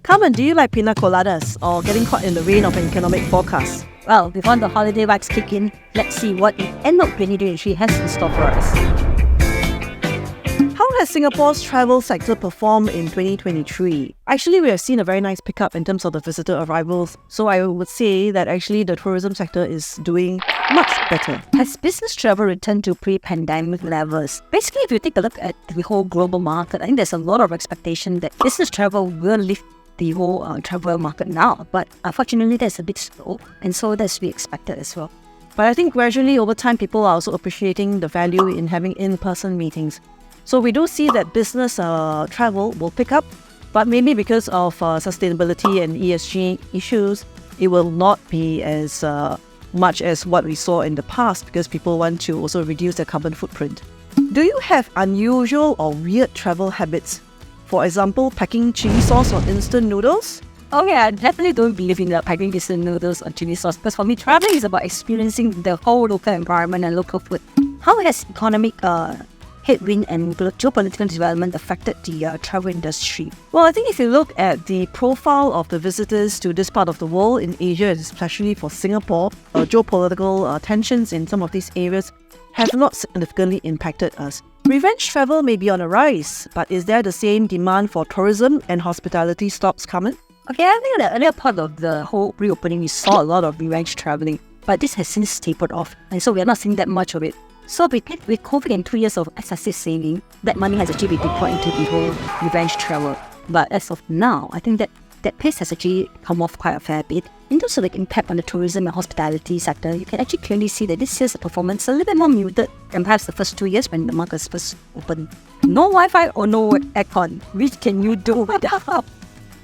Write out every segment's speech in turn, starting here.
Carmen, do you like pina coladas or getting caught in the rain of an economic forecast? Well, before the holiday vibes kick in, let's see what the end of 2023 has in store for us. How has Singapore's travel sector performed in 2023? Actually, we have seen a very nice pickup in terms of the visitor arrivals. So I would say that actually the tourism sector is doing much better. Has business travel returned to pre-pandemic levels? Basically, if you take a look at the whole global market, I think there's a lot of expectation that business travel will lift the whole travel market now. But unfortunately, that's a bit slow. And so that's to be expected as well. But I think gradually over time, people are also appreciating the value in having in-person meetings. So we do see that business travel will pick up, but maybe because of sustainability and ESG issues, it will not be as much as what we saw in the past because people want to also reduce their carbon footprint. Do you have unusual or weird travel habits? For example, packing chili sauce on instant noodles? Oh yeah, I definitely don't believe in packing instant noodles or chili sauce because for me, traveling is about experiencing the whole local environment and local food. How has economic headwind and geopolitical development affected the travel industry? Well, I think if you look at the profile of the visitors to this part of the world in Asia, especially for Singapore, geopolitical tensions in some of these areas have not significantly impacted us. Revenge travel may be on a rise, but is there the same demand for tourism and hospitality stocks coming? Okay, I think the earlier part of the whole reopening, we saw a lot of revenge traveling, but this has since tapered off, and so we are not seeing that much of it. So with COVID and 2 years of excessive saving, that money has actually been deployed into the whole revenge travel. But as of now, I think that pace has actually come off quite a fair bit. In terms of the impact on the tourism and hospitality sector, you can actually clearly see that this year's performance is a little bit more muted than perhaps the first 2 years when the markets first opened. No Wi-Fi or no aircon. Which can you do without?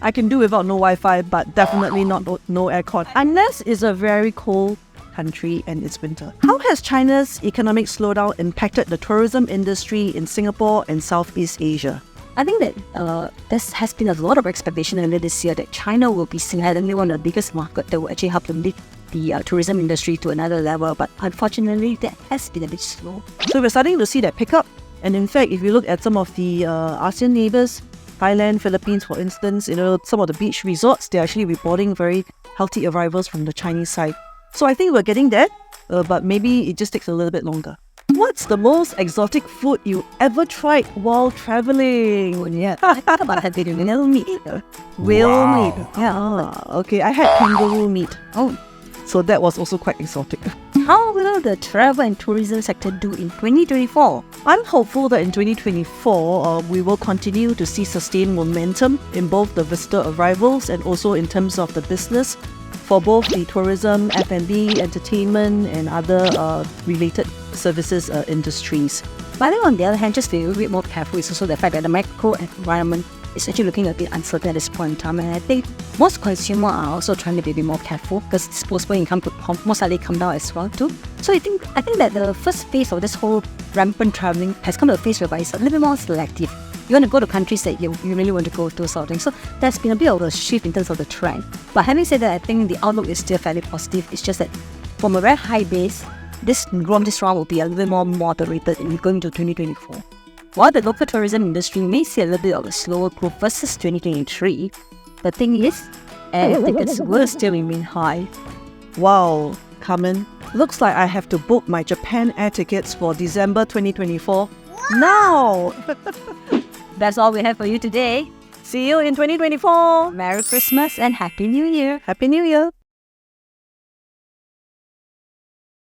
I can do without no Wi-Fi, but definitely not no aircon. Unless it's a very cold country and it's winter. How has China's economic slowdown impacted the tourism industry in Singapore and Southeast Asia? I think that there has been a lot of expectation earlier this year that China will be single-handedly one of the biggest markets that will actually help to lift the tourism industry to another level. But unfortunately, that has been a bit slow. So we're starting to see that pick up. And in fact, if you look at some of the ASEAN neighbors, Thailand, Philippines, for instance, some of the beach resorts, they're actually reporting very healthy arrivals from the Chinese side. So I think we're getting there, but maybe it just takes a little bit longer. What's the most exotic food you ever tried while traveling? Oh, yeah, I thought about having whale meat. Whale meat? Yeah. Okay, I had kangaroo meat. Oh, so that was also quite exotic. How will the travel and tourism sector do in 2024? I'm hopeful that in 2024, we will continue to see sustained momentum in both the visitor arrivals and also in terms of the business for both the tourism, F&B, entertainment and other related services industries. But I think on the other hand, just to be a little bit more careful is also the fact that the macro environment is actually looking a bit uncertain at this point in time. And I think most consumers are also trying to be a bit more careful because disposable income could most likely come down as well too. So I think that the first phase of this whole rampant traveling has come to a phase whereby it's a little bit more selective. You want to go to countries that you really want to go to sort of thing. So there's been a bit of a shift in terms of the trend. But having said that, I think the outlook is still fairly positive. It's just that from a very high base, this round will be a little bit more moderated in going to 2024. While the local tourism industry may see a little bit of a slower growth versus 2023, the thing is, air tickets will still remain high. Wow, Carmen, looks like I have to book my Japan air tickets for December 2024 now! That's all we have for you today. See you in 2024! Merry Christmas and Happy New Year! Happy New Year!